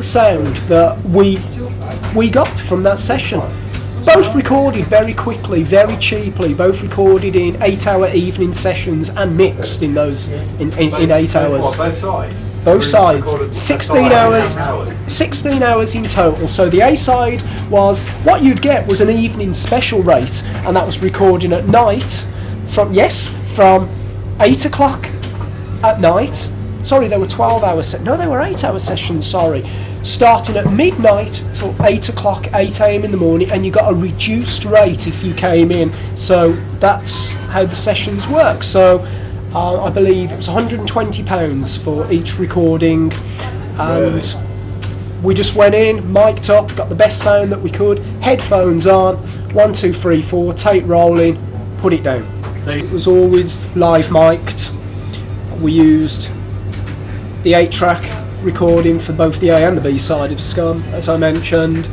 the sound that we got from that session. Both recorded very quickly, very cheaply. Both recorded in 8-hour evening sessions and mixed in those in 8 hours. Both sides. Both sides. 16 hours. 16 hours in total. So the A side was what you'd get was an evening special rate, and that was recording at night from 8 o'clock at night. Sorry, they were 12-hour sessions. No, they were 8-hour sessions. Sorry. Starting at midnight till 8 o'clock, 8 a.m. in the morning, and you got a reduced rate if you came in. So that's how the sessions work. So I believe it was £120 for each recording, and we just went in, mic'd up, got the best sound that we could, headphones on, 1, 2, 3, 4, tape rolling, put it down. It was always live mic'd. We used the 8-track recording for both the A and the B side of Scum, as I mentioned,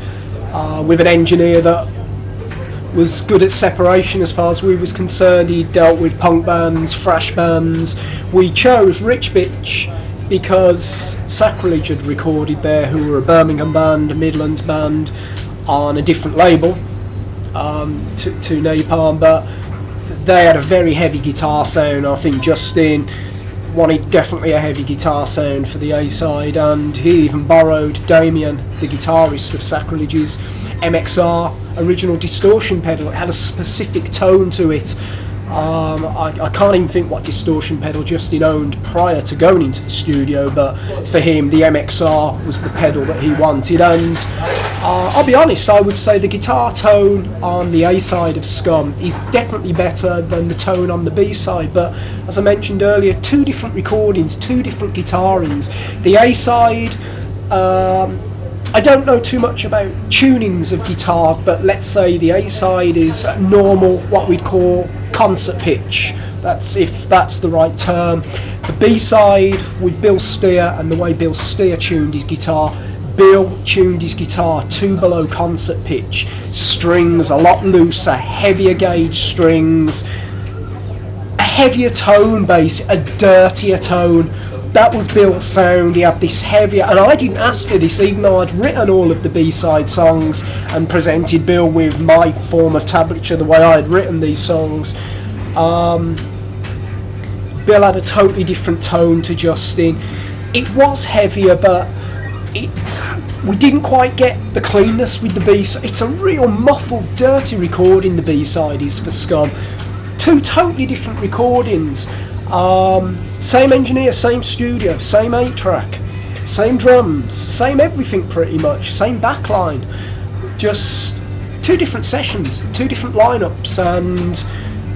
with an engineer that was good at separation as far as we was concerned. He dealt with punk bands, thrash bands. We chose Rich Bitch because Sacrilege had recorded there, who were a Birmingham band, a Midlands band, on a different label to Napalm, but they had a very heavy guitar sound. I think Justin wanted definitely a heavy guitar sound for the A side, and he even borrowed Damien, the guitarist of Sacrilege's MXR original distortion pedal. It had a specific tone to it. I can't even think what distortion pedal Justin owned prior to going into the studio, but for him the MXR was the pedal that he wanted. And I'll be honest, I would say the guitar tone on the A side of Scum is definitely better than the tone on the B side, but as I mentioned earlier, two different recordings, two different guitarings. The A side, I don't know too much about tunings of guitars, but let's say the A side is normal, what we'd call concert pitch. That's, if that's the right term. The B side with Bill Steer, and the way Bill Steer tuned his guitar, Bill tuned his guitar 2 below concert pitch. Strings a lot looser, heavier gauge strings, a heavier tone bass, a dirtier tone. That was Bill's sound. He had this heavier, and I didn't ask for this, even though I'd written all of the B-side songs and presented Bill with my form of tablature, the way I had written these songs. Bill had a totally different tone to Justin. It was heavier, but we didn't quite get the cleanness with the B-side. It's a real muffled, dirty recording, the B-side is for Scum. Two totally different recordings. Same engineer, same studio, same 8-track, same drums, same everything pretty much, same backline. Just two different sessions, two different lineups, and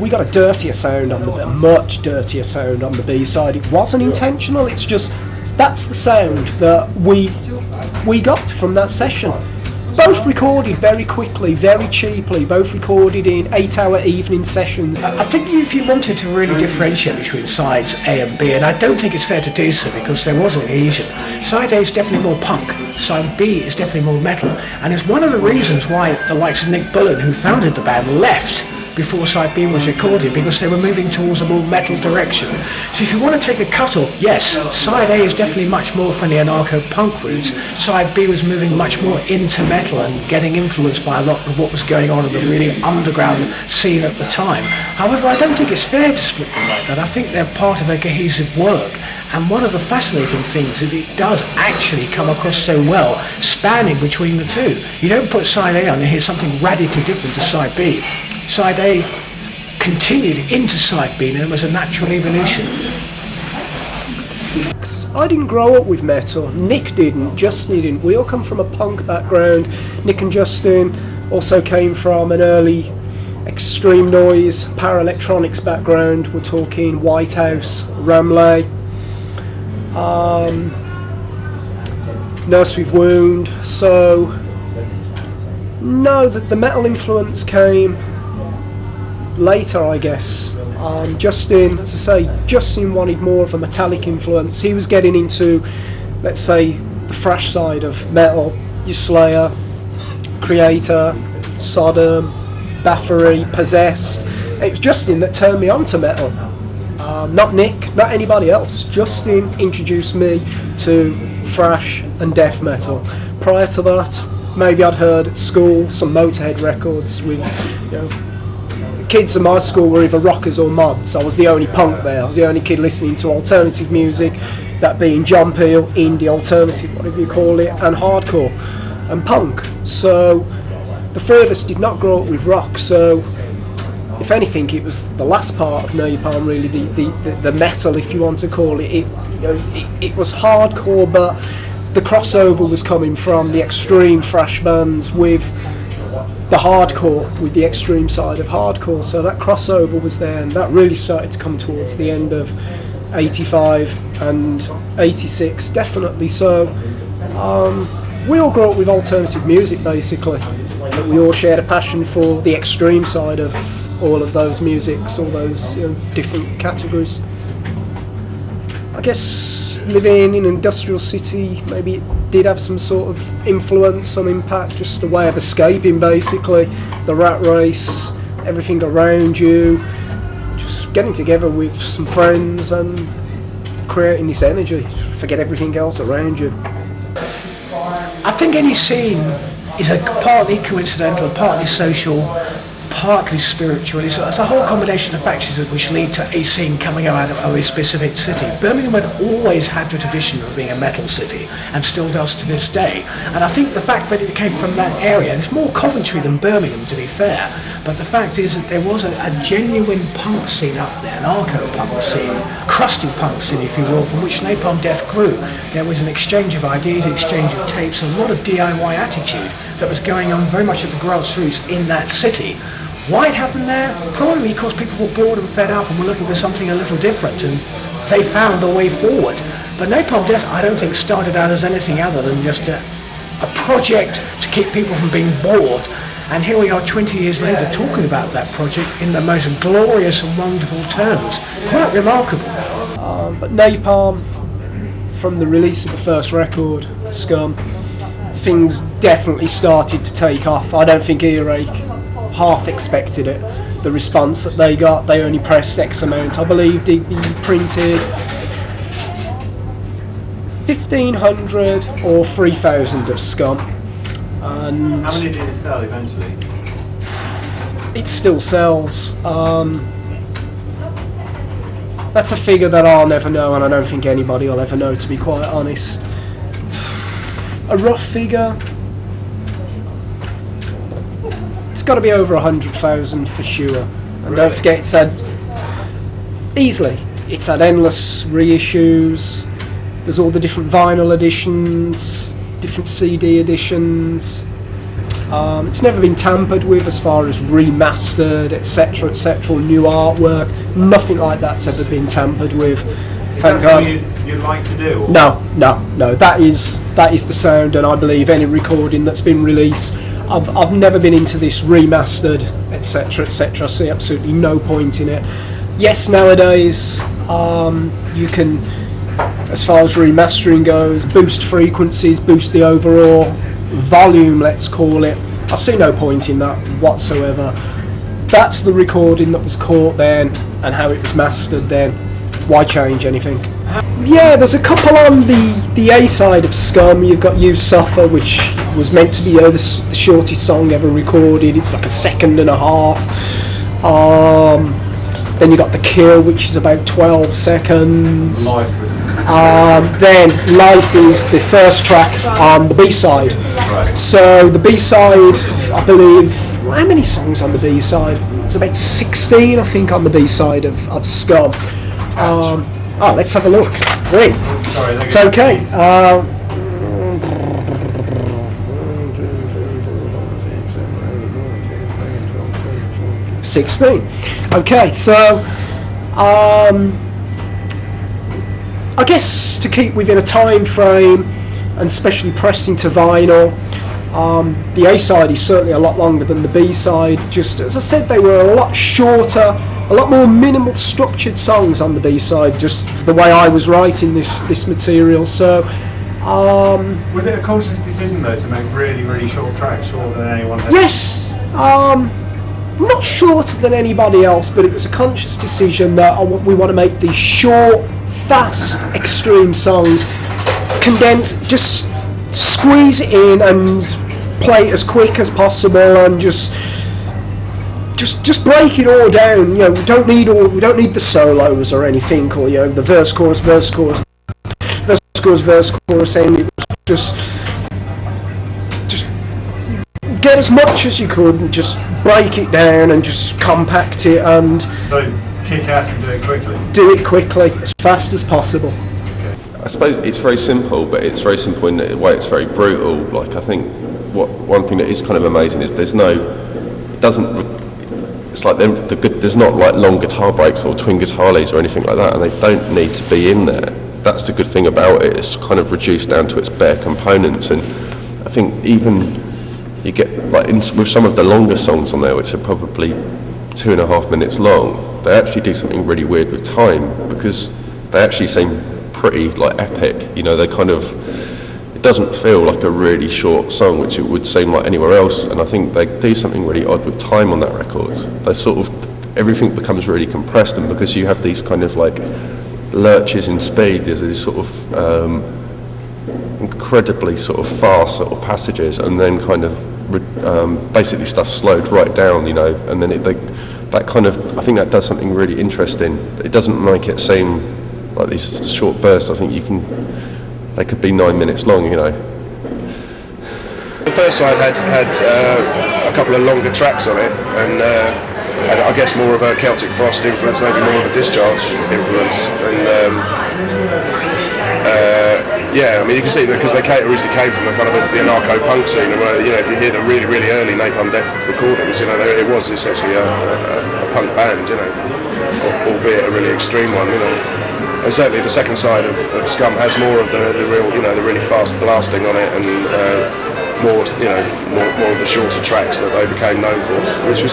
we got a dirtier sound on the much dirtier sound on the B side. It wasn't intentional. It's just that's the sound that we got from that session. Both recorded very quickly, very cheaply, both recorded in 8-hour evening sessions. I think if you wanted to really differentiate between sides A and B, and I don't think it's fair to do so because there was a cohesion, side A is definitely more punk, side B is definitely more metal, and it's one of the reasons why the likes of Nick Bullen, who founded the band, left before side B was recorded, because they were moving towards a more metal direction. So if you want to take a cut-off, yes, side A is definitely much more from the anarcho-punk roots. Side B was moving much more into metal and getting influenced by a lot of what was going on in the really underground scene at the time. However, I don't think it's fair to split them like that. I think they're part of a cohesive work. And one of the fascinating things is it does actually come across so well, spanning between the two. You don't put side A on and hear something radically different to side B. Side A continued into side B, and it was a natural evolution. I didn't grow up with metal, Nick didn't, Justin didn't. We all come from a punk background. Nick and Justin also came from an early extreme noise, power electronics background. We're talking Whitehouse, Ramley, Nurse with Wound. So no, the metal influence came later, I guess. Justin, as I say, Justin wanted more of a metallic influence. He was getting into, let's say, the thrash side of metal. Your Slayer, Creator, Sodom, Bathory, Possessed. It was Justin that turned me on to metal. Not Nick, not anybody else. Justin introduced me to thrash and death metal. Prior to that, maybe I'd heard at school some Motorhead records with, you know, the kids at my school were either rockers or mods. I was the only punk there. I was the only kid listening to alternative music, that being John Peel, indie, alternative, whatever you call it, and hardcore and punk. So the three of us did not grow up with rock, so if anything, it was the last part of Napalm, really, the metal, if you want to call it. It was hardcore, but the crossover was coming from the extreme thrash bands with the hardcore, with the extreme side of hardcore. So that crossover was there, and that really started to come towards the end of 85 and 86, definitely. So we all grew up with alternative music, basically. But we all shared a passion for the extreme side of all of those musics, all those, you know, different categories. I guess living in an industrial city, maybe it did have some sort of influence, some impact, just a way of escaping, basically. The rat race, everything around you, just getting together with some friends and creating this energy, forget everything else around you. I think any scene is a partly coincidental, partly social, partly spiritual. It's a whole combination of factors which lead to a scene coming out of a specific city. Birmingham had always had the tradition of being a metal city, and still does to this day. And I think the fact that it came from that area, and it's more Coventry than Birmingham, to be fair, but the fact is that there was a genuine punk scene up there, an arco-punk scene, crusty punk scene, if you will, from which Napalm Death grew. There was an exchange of ideas, exchange of tapes, and a lot of DIY attitude that was going on very much at the grassroots in that city. Why it happened there? Probably because people were bored and fed up and were looking for something a little different, and they found a way forward. But Napalm Death, I don't think, started out as anything other than just a project to keep people from being bored. And here we are 20 years later talking about that project in the most glorious and wonderful terms. Quite remarkable. But Napalm, from the release of the first record, Scum, things definitely started to take off. I don't think Earache half expected it, the response that they got. They only pressed X amount. I believe Digby printed 1,500 or 3,000 of Scum. And how many did it sell eventually? It still sells. That's a figure that I'll never know, and I don't think anybody will ever know, to be quite honest. A rough figure, it's got to be over 100,000 for sure. And really? Don't forget, it's had endless reissues. There's all the different vinyl editions, different CD editions. It's never been tampered with as far as remastered, etc., etc., new artwork. Nothing like that's ever been tampered with. Is that something you'd like to do? Or? No. That is the sound, and I believe any recording that's been released. I've never been into this remastered, etc., etc. I see absolutely no point in it. Yes, nowadays you can, as far as remastering goes, boost frequencies, boost the overall volume, let's call it. I see no point in that whatsoever. That's the recording that was caught then, and how it was mastered then. Why change anything? Yeah, there's a couple on the A side of Scum. You've got You Suffer, which was meant to be the shortest song ever recorded. It's like a second and a half. Then you got The Kill, which is about 12 seconds. Then Life is the first track on the B-side. Right. So the B-side, I believe, how many songs on the B-side? It's about 16, I think, on the B-side of Scum. Let's have a look. Wait. Sorry, it's okay. 16. Okay, so I guess to keep within a time frame, and especially pressing to vinyl, the A side is certainly a lot longer than the B side. Just as I said, they were a lot shorter, a lot more minimal structured songs on the B side, just the way I was writing this material. So was it a conscious decision though to make really, really short tracks, shorter than anyone else? Yes, not shorter than anybody else, but it was a conscious decision that we want to make these short, fast, extreme songs. condense, just squeeze it in and play it as quick as possible, and just break it all down. You know, we don't need the solos or anything, or the verse chorus, verse chorus, end. It was just get as much as you could and just break it down and just compact it, and so kick ass and do it quickly. Do it quickly, as fast as possible. I suppose it's very simple, but it's very simple in the way it's very brutal. Like, I think one thing that is kind of amazing is there's not like long guitar breaks or twin guitar leads or anything like that, and they don't need to be in there. That's the good thing about it. It's kind of reduced down to its bare components, and I think even you get with some of the longer songs on there, which are probably 2.5 minutes long, they actually do something really weird with time, because they actually seem pretty epic. They kind of, it doesn't feel like a really short song, which it would seem like anywhere else, and I think they do something really odd with time on that record. They sort of, everything becomes really compressed, and because you have these kind of lurches in speed, there's these sort of incredibly sort of fast sort of passages, and then kind of basically stuff slowed right down, and then that kind of, I think that does something really interesting. It doesn't make it seem like these short bursts. I think they could be 9 minutes long, The first side had a couple of longer tracks on it, and had, I guess, more of a Celtic Frost influence, maybe more of a Discharge influence, and yeah, I mean, you can see that because they originally came from the kind of the anarcho-punk scene, and where, if you hear the really, really early Napalm Death recordings, it was essentially a punk band, albeit a really extreme one, And certainly the second side of Scum has more of the real, the really fast blasting on it, and more of the shorter tracks that they became known for, which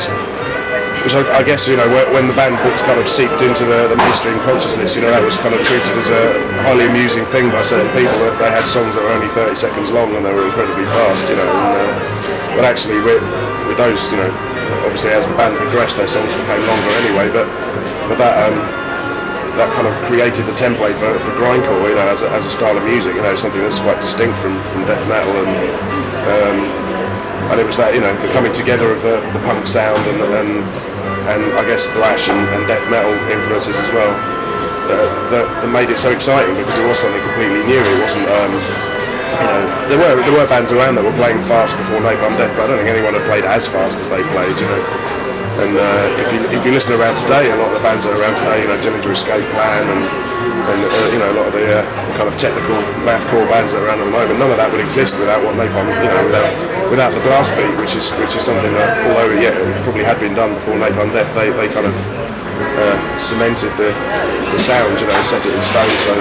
I guess, when the band kind of seeped into the mainstream consciousness, that was kind of treated as a highly amusing thing by certain people, that they had songs that were only 30 seconds long and they were incredibly fast, but actually with those, obviously as the band progressed, their songs became longer anyway, but that kind of created the template for grindcore, as a style of music, something that's quite distinct from death metal, and it was that, the coming together of the punk sound and I guess thrash and death metal influences as well, that made it so exciting, because it was something completely new. It wasn't, there were bands around that were playing fast before Napalm Death, but I don't think anyone had played as fast as they played, And if you listen around today, a lot of the bands that are around today, Dillinger Escape Plan and a lot of the kind of technical mathcore bands that are around at the moment, none of that would exist without what Napalm, without the blast beat, which is something that, although it probably had been done before Napalm Death, they kind of cemented the sound, set it in stone, so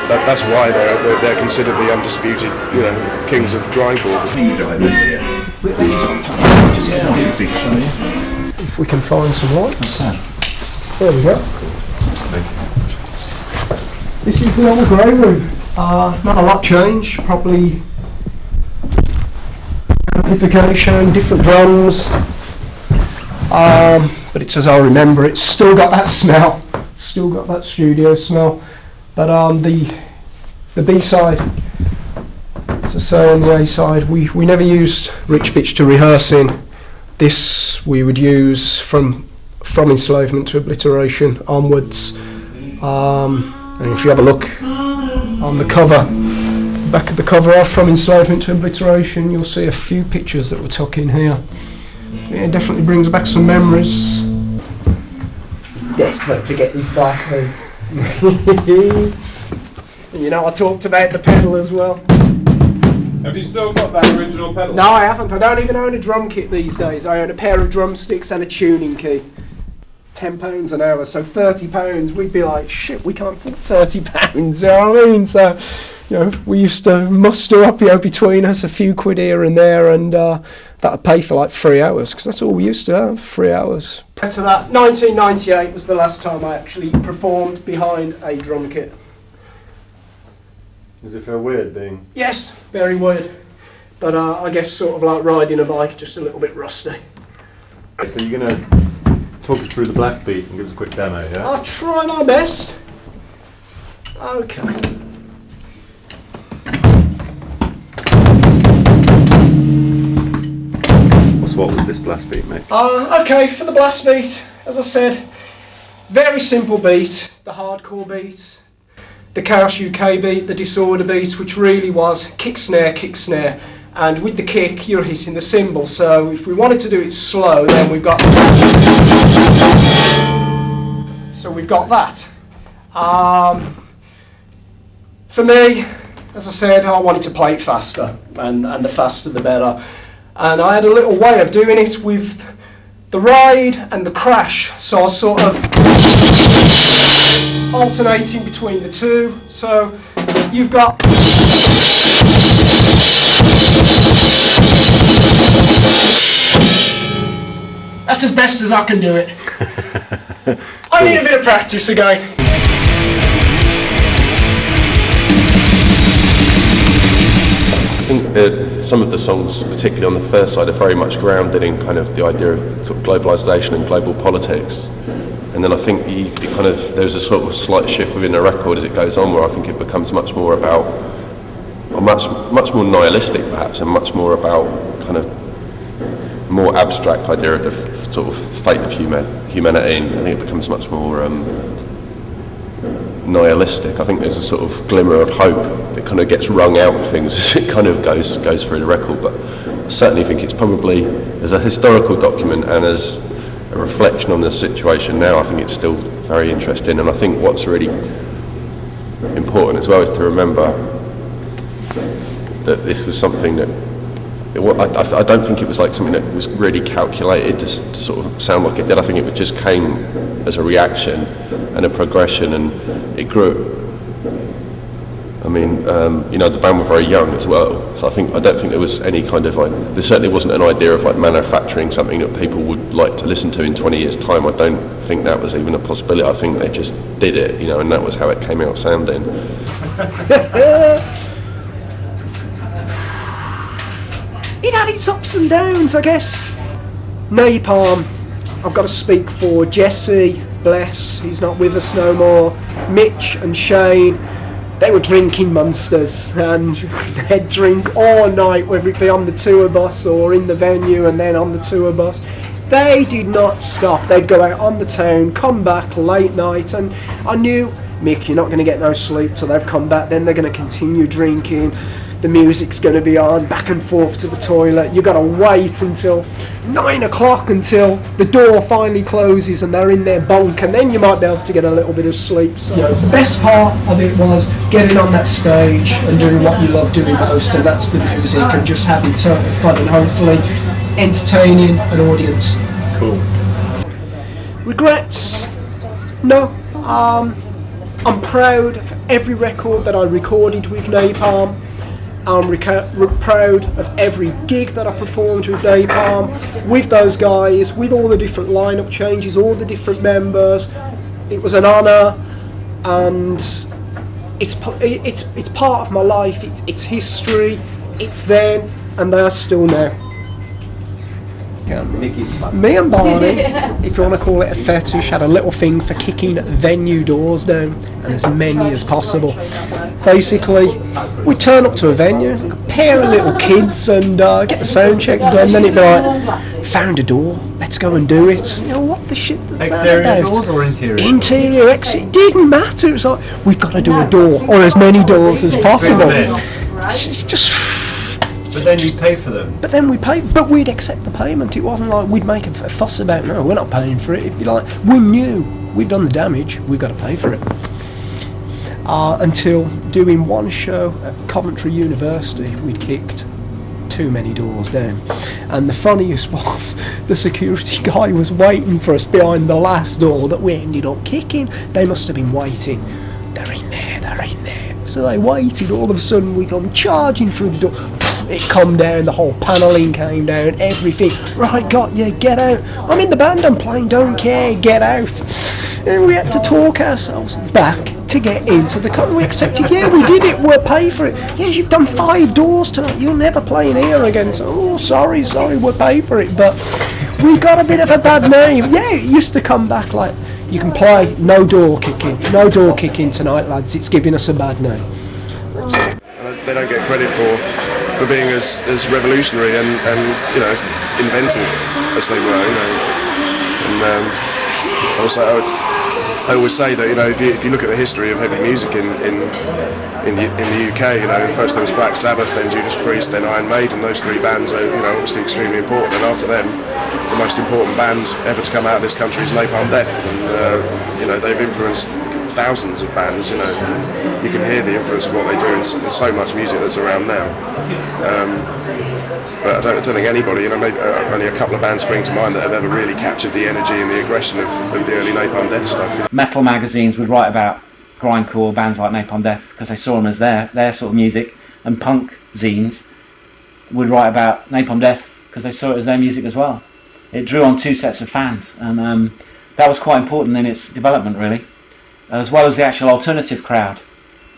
that that's why they're considered the undisputed, kings of grindcore. If we can find some lights. There we go. This is the old grey room. Not a lot changed, probably amplification, different drums. But it's as I remember, it's still got that smell, still got that studio smell. But the B-side, as I say, on the A-side, we never used rich pitch to rehearse in. This we would use from Enslavement to Obliteration onwards. And if you have a look on the cover, back of the cover of From Enslavement to Obliteration, you'll see a few pictures that were tucked in here. Yeah, it definitely brings back some memories. Desperate to get these back, mate. I talked about the pedal as well. Have you still got that original pedal? No, I haven't. I don't even own a drum kit these days. I own a pair of drumsticks and a tuning key. £10 an hour, so £30, we'd be like, shit, we can't afford £30, you know what I mean? So, we used to muster up, between us a few quid here and there, and that'd pay for like 3 hours, because that's all we used to have, 3 hours. Prior to that, 1998 was the last time I actually performed behind a drum kit. Does it feel weird being? Yes, very weird. But I guess sort of like riding a bike, just a little bit rusty. So you're going to talk us through the blast beat and give us a quick demo, yeah? I'll try my best. Okay. us what was this blast beat, Mick? Okay, for the blast beat, as I said, very simple beat, the hardcore beat, the Chaos UK beat, the Disorder beat, which really was kick, snare, and with the kick you're hitting the cymbal. So if we wanted to do it slow, then we've got that. For me, as I said, I wanted to play it faster, and the faster the better. And I had a little way of doing it with the ride and the crash, so I was sort of alternating between the two. So you've got that's as best as I can do it. I need a bit of practice again. I think some of the songs, particularly on the first side, are very much grounded in kind of the idea of sort of globalisation and global politics. And then I think there's a sort of slight shift within the record as it goes on, where I think it becomes much more about, or much more nihilistic perhaps, and much more about kind of more abstract idea of the sort of fate of humanity. And I think it becomes much more nihilistic. I think there's a sort of glimmer of hope that kind of gets wrung out of things as it kind of goes through the record. But I certainly think it's probably, as a historical document and as a reflection on the situation now, I think it's still very interesting. And I think what's really important as well is to remember that this was something that I don't think it was like something that was really calculated to sort of sound like it did. I think it just came as a reaction and a progression, and it grew. I mean, the band were very young as well, so I don't think there was any kind of like, there certainly wasn't an idea of like manufacturing something that people would like to listen to in 20 years' time. I don't think that was even a possibility. I think they just did it, and that was how it came out sounding. It had its ups and downs, I guess. Napalm, I've got to speak for Jesse, bless, he's not with us no more. Mitch and Shane, they were drinking monsters, and they'd drink all night, whether it be on the tour bus or in the venue and then on the tour bus. They did not stop. They'd go out on the town, come back late night, and I knew, Mick, you're not going to get no sleep till they've come back. Then they're going to continue drinking. The music's going to be on, back and forth to the toilet. You've got to wait until 9 o'clock until the door finally closes and they're in their bunk, and then you might be able to get a little bit of sleep. So, the best part of it was getting on that stage and doing what you love doing most, and that's the music, and just having total fun and hopefully entertaining an audience. Cool. Regrets? No. I'm proud of every record that I recorded with Napalm. I'm proud of every gig that I performed with Napalm, with those guys, with all the different lineup changes, all the different members. It was an honour, and it's part of my life. It's history. It's then, and they're still now. Me and Barney, if you want to call it a fetish, had a little thing for kicking venue doors down, and as many as possible. Basically, we turn up to a venue, a pair of little kids, and get the sound check done. Then it'd be like, found a door, let's go and do it. What the shit is Exterior that about? doors or interior? Interior, exit, didn't matter. It was like, we've got to do a door, or as many doors as possible. Just. But then you pay for them. But then we pay, but we'd accept the payment. It wasn't like we'd make a fuss about, no, we're not paying for it. It'd be like, we knew we've done the damage, we've got to pay for it. Until doing one show at Coventry University, we'd kicked too many doors down. And the funniest was, the security guy was waiting for us behind the last door that we ended up kicking. They must have been waiting. They're in there. So they waited, all of a sudden we come charging through the door. It come down, the whole panelling came down, everything. Right, got you, get out. I'm in the band, I'm playing, don't care, get out. And we had to talk ourselves back to get into the company. We accepted, yeah, we did it, we'll pay for it. Yeah, you've done 5 doors tonight, you'll never play in here again. So, oh, sorry, we'll pay for it. But we got a bit of a bad name. Yeah, it used to come back like, you can play, no door kicking tonight, lads, it's giving us a bad name. That's it. They don't get credit for for being as revolutionary and you know, inventive as they were, you know. And also I always say that, you know, if you look at the history of heavy music in the UK, you know, first there was Black Sabbath, then Judas Priest, then Iron Maiden. Those three bands are, you know, obviously extremely important. And after them, the most important band ever to come out of this country is Napalm Death. And you know, they've influenced thousands of bands. You know, you can hear the influence of what they do in so much music that's around now. But I don't think anybody, you know, maybe only a couple of bands spring to mind that have ever really captured the energy and the aggression of the early Napalm Death stuff. Metal magazines would write about grindcore bands like Napalm Death because they saw them as their sort of music, and punk zines would write about Napalm Death because they saw it as their music as well. It drew on two sets of fans, and that was quite important in its development, really, as well as the actual alternative crowd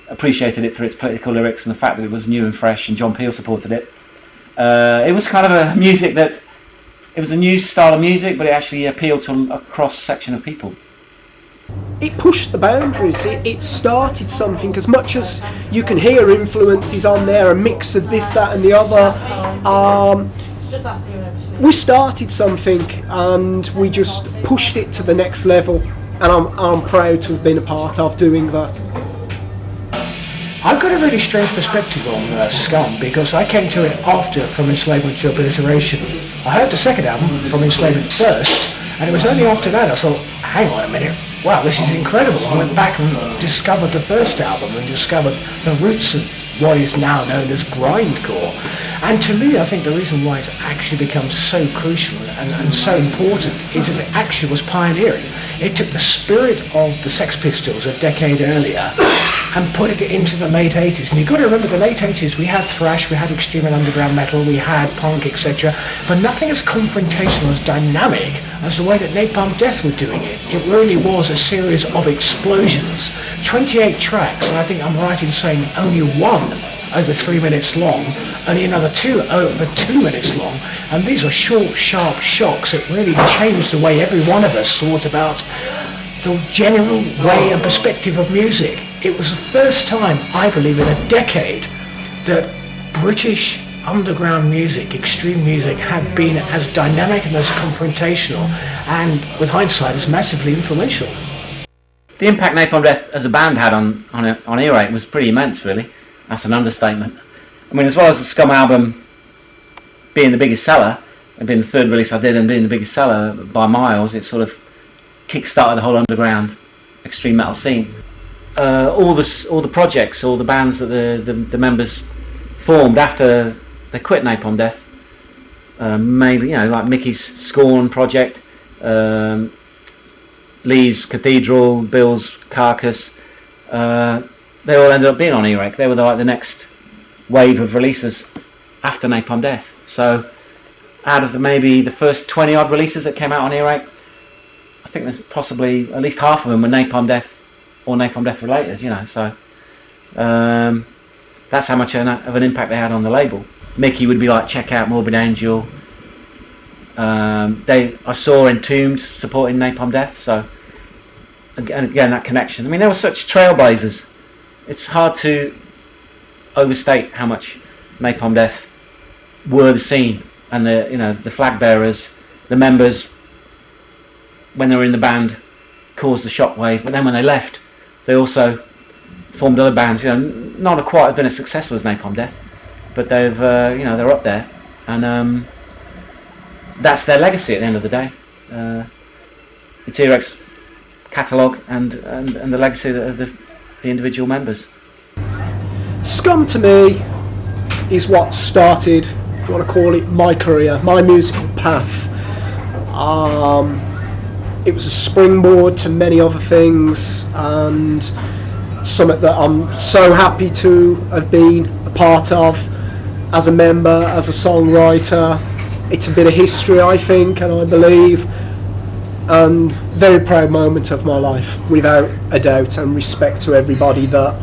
appreciated it for its political lyrics and the fact that it was new and fresh, and John Peel supported it. It was kind of a music that, it was a new style of music, but it actually appealed to a cross-section of people. It pushed the boundaries, it started something. As much as you can hear influences on there, a mix of this, that and the other, we started something and we just pushed it to the next level, and I'm proud to have been a part of doing that. I've got a really strange perspective on Scum, because I came to it after From Enslavement to Obliteration. I heard the second album, From Enslavement, first, and it was only after that I thought, hang on a minute, wow, this is incredible. I went back and discovered the first album and discovered the roots of what is now known as grindcore. And to me, I think the reason why it's actually become so crucial and so important is that it actually was pioneering. It took the spirit of the Sex Pistols a decade earlier and put it into the late 80s. And you've got to remember, the late 80s, we had thrash, we had extreme and underground metal, we had punk, etc. But nothing as confrontational, as dynamic as the way that Napalm Death were doing it. It really was a series of explosions. 28 tracks, and I think I'm right in saying only one over 3 minutes long, only another two over 2 minutes long, and these are short, sharp shocks that really changed the way every one of us thought about the general way and perspective of music. It was the first time, I believe, in a decade that British underground music, extreme music, had been as dynamic and as confrontational, and with hindsight, as massively influential. The impact Napalm Death as a band had on Earache was pretty immense, really. That's an understatement. I mean, as well as the Scum album being the biggest seller, and being the third release I did and being the biggest seller by miles, it sort of kick-started the whole underground extreme metal scene. All the projects, all the bands that the members formed after they quit Napalm Death, maybe, you know, like Mickey's Scorn project, Lee's Cathedral, Bill's Carcass, they all ended up being on Earache. They were like the next wave of releases after Napalm Death. So out of maybe the first 20 odd releases that came out on Earache, I think there's possibly at least half of them were Napalm Death or Napalm Death related, you know. So that's how much of an impact they had on the label. Mickey would be like, check out Morbid Angel. I saw Entombed supporting Napalm Death, so again that connection. I mean, they were such trailblazers. It's hard to overstate how much Napalm Death were the scene, and the flag bearers, the members when they were in the band caused the shockwave. But then when they left, they also formed other bands. You know, not quite as been as successful as Napalm Death, but they've they're up there, and that's their legacy at the end of the day. It's Earache's catalogue and the legacy of the individual members. Scum to me is what started, if you want to call it, my career, my musical path. It was a springboard to many other things, and something that I'm so happy to have been a part of as a member, as a songwriter. It's a bit of history, I think, and I believe, and very proud moment of my life, without a doubt, and respect to everybody that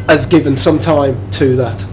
has given some time to that.